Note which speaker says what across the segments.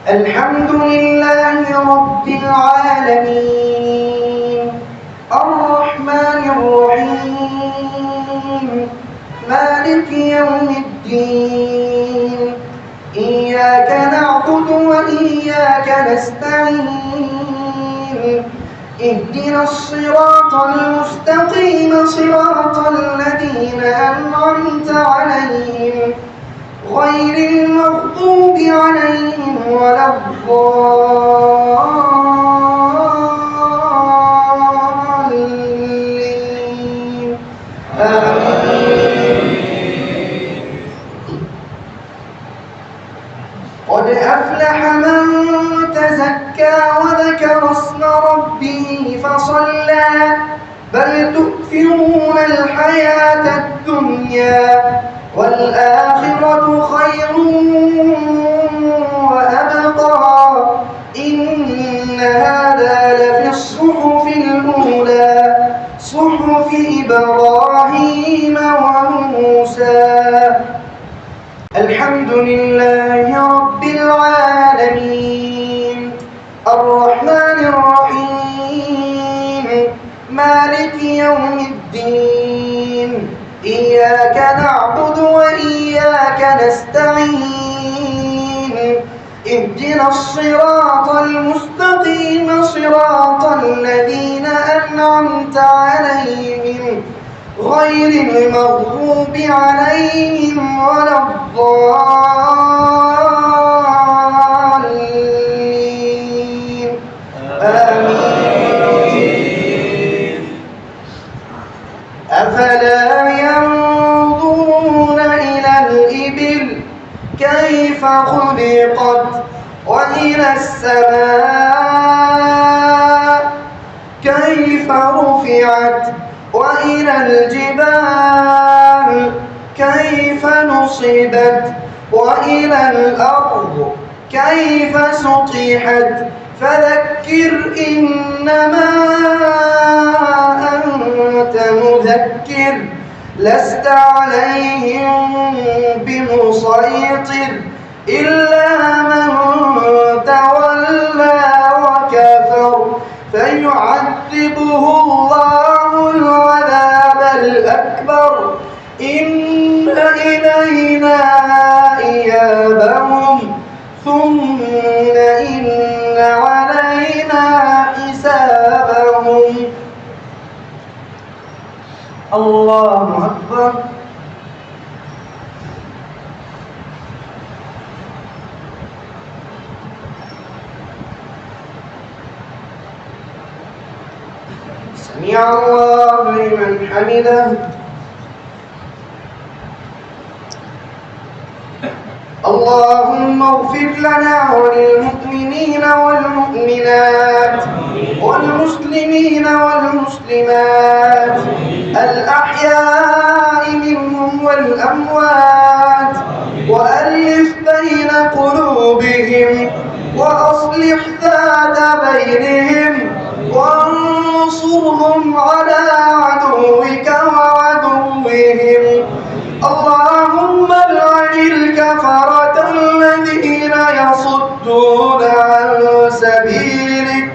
Speaker 1: الحمد لله رب العالمين الرحمن الرحيم مالك يوم الدين إياك نعبد وإياك نستعين اهدنا الصراط المستقيم صراط الذين أنعمت عليهم غير المغضوب عليهم ولا الضالين آمين. قد أفلح من تزكى وذكر اسم ربه فصلى بل تؤثرون الحياة الدنيا والآخرة خير وأبقى إن هذا لفي الصحف الأولى صحف إبراهيم وموسى. الحمد لله رب العالمين الرحمن الرحيم مالك يوم الدين إياك نعبد وإياك نستعين اهدنا الصراط المستقيم صراط الذين أنعمت عليهم غير المغضوب عليهم ولا الضالين آمين. أفلا ينظرون إلى الإبل كيف خلقت وإلى السماء كيف رفعت وإلى الجبال كيف نصبت وإلى الأرض كيف سطحت فذكر إنما أنت مذكر لست عليهم بمسيطر إلا من تولى وكفر فيعذبه الله العذاب الأكبر إن إلينا إيابهم ثم إن علينا حسابهم. الله أكبر. سمع الله لمن حمده. اللهم اغفر لنا وللمؤمنين والمؤمنات والمسلمين والمسلمات الأحياء منهم والأموات وألف بين قلوبهم وأصلح ذات بينهم وانصرهم على عدوك وعدوهم. اللهم العن الكفرة الذين يصدون عن سبيلك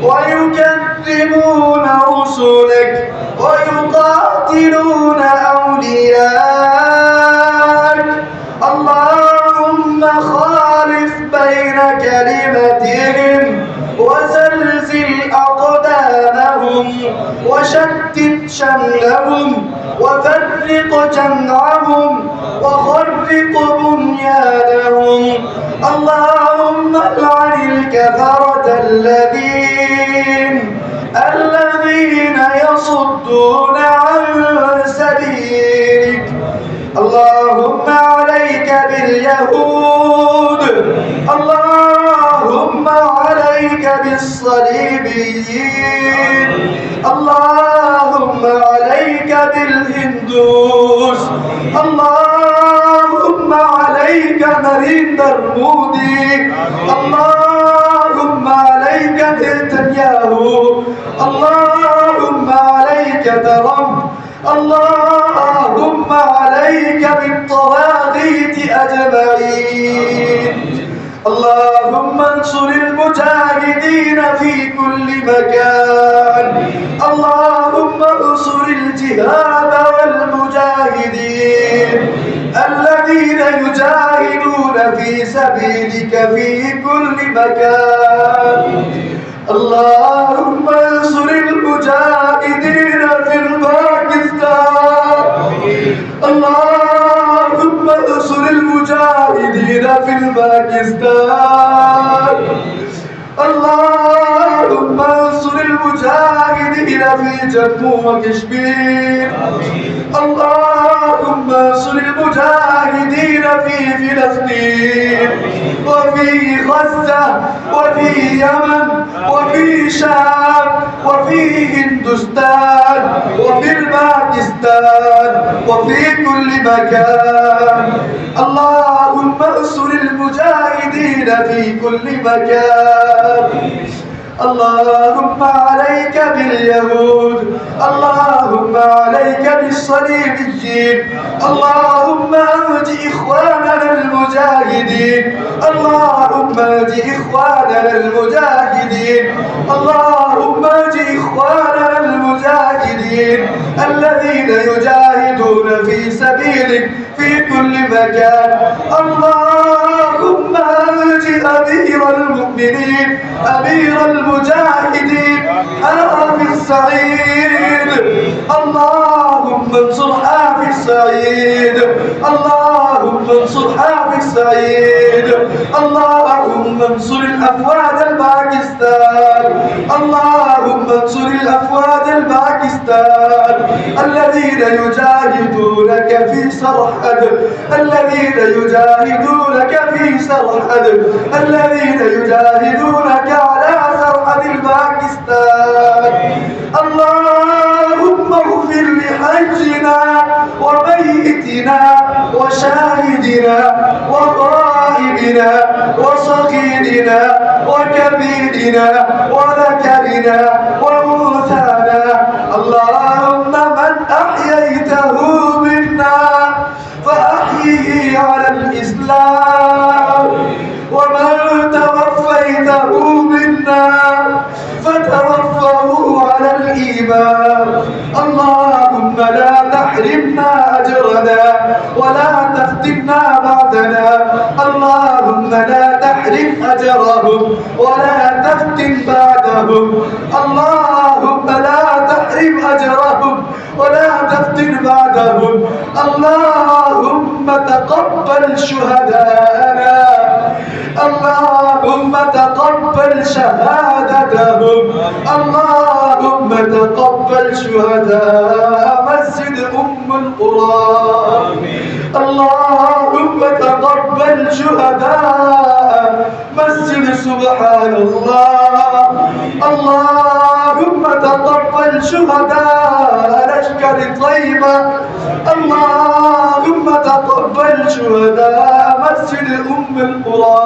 Speaker 1: ويكذبون رسلك ويقاتلون أولياءك. اللهم خالف بين كلمتهم وزلزل أقدامهم وشتت شملهم وفرق جمعهم وخرق بنيانهم. اللهم العن الكفرة الذين يصدون عن سبيلك. اللهم عليك باليهود. اللهم عليك بالصليبيين. اللهم عليك بالهندوس. اللهم عليك مريد المودي. اللهم عليك نتنياهو. اللهم عليك ترامب. اللهم عليك بالطواغيت أجمعين. اللهم اللهم انصر المجاهدين في كل مكان. اللهم انصر الجهاد والمجاهدين الذين يجاهدون في سبيلك في كل مكان. اللهم انصر المجاهدين في باكستان. اللهم انصر المجاهدين في باكستان. اللهم انصر المجاهدين في جمو وكشمير. اللهم انصر المجاهدين في فلسطين وفي غزة وفي يمن وفي شام وفي هندوستان وفي باكستان وفي كل مكان. اللهم انصر المجاهدين في كل مكان. اللهم عليك باليهود. اللهم عليك بالصليبيين. اللهم اهد إخواننا المجاهدين. اللهم اهد إخواننا المجاهدين. اللهم اهد إخواننا المجاهدين الذين يجاهدون في سبيلك في كل مكان. اللهم اهد أمير المؤمنين أمير المجاهدين حافظ سعيد. اللهم انصر حافظ سعيد. اللهم انصر حافظ سعيد. اللهم انصر الأفواد الباكستان. اللهم انصر الأفواد الباكستان الذين يجاهدونك في سرحد. الذين يجاهدونك في سرحد. الذين يجاهدونك على سرحد الباكستان. اللهم اغفر لحجنا وميتنا وشاهدنا وغائبنا وصغيرنا وكبيرنا وذكرنا وأنثانا. اللهم من أحييته منا فأحيه على الإسلام ومن توفيته منا فتوفه على الإيمان. اللهم لا تحرمنا أجرنا ولا تفتنا بعدنا. اللهم لا تحرم أجرهم ولا تفتن بعدهم. اللهم لا تحرم أجرهم ولا تفتن بعدهم. اللهم تقبل شهداءنا. اللهم تقبل شهادتهم. اللهم تقبل شهداء مسجد القرى. اللهم تقبل شهداء مسجد سبحان الله. اللهم تقبل شهداء لشكر طيبة. اللهم تقبل شهداء مسجد القرى.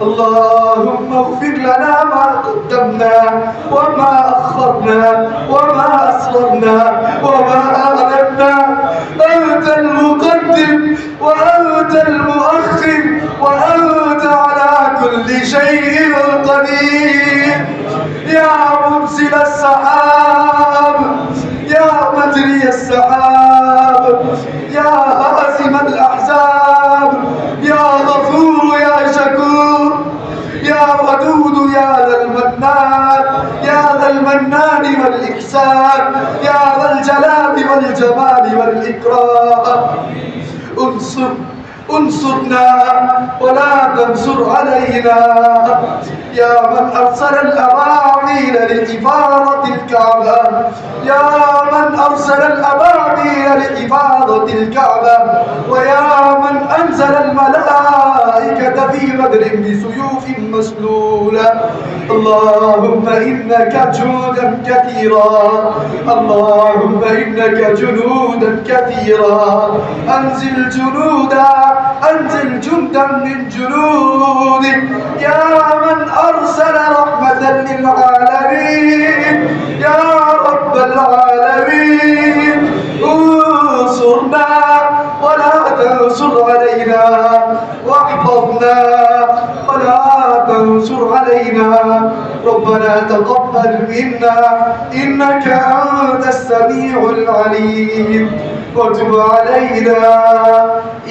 Speaker 1: اللهم اغفر لنا ما قدمنا وما أخرنا وما أسررنا وما أعلنا. أنت المقدم وأنت المؤخر وأنت على كل شيء قدير. يا مرسل السحاب. يا مجري السحاب. يا هازم الأحزاب. يا غفور يا شكور. يا ودود يا ذا المنان. يا ذا المنان والإحسان. يا ذا الجلال والجمال والإكرام. انصرنا ولا تنصر علينا. يا من أرسل الأباطيل لحفاظة الكعبة. يا من أرسل الأباطيل لحفاظة الكعبة. ويا من أنزل الملائكة في بدر بسيوف مسلولة. اللهم إنك جودا كثيرا. اللهم إنك جنودا كثيرا. أنزل جنودا. أنزل جندا من جنودك. يا من أرسل رحمة للعالمين. يا رب العالمين انصرنا ولا تنصر علينا واحفظنا علينا ربنا تقبل منا إنك أنت السميع العليم وتب علينا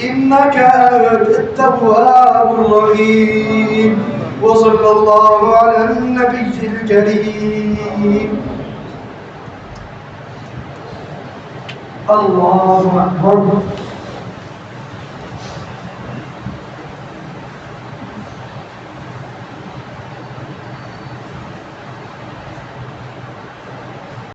Speaker 1: إنك أنت التواب الرحيم وصلى الله على النبي الكريم. الله أكبر.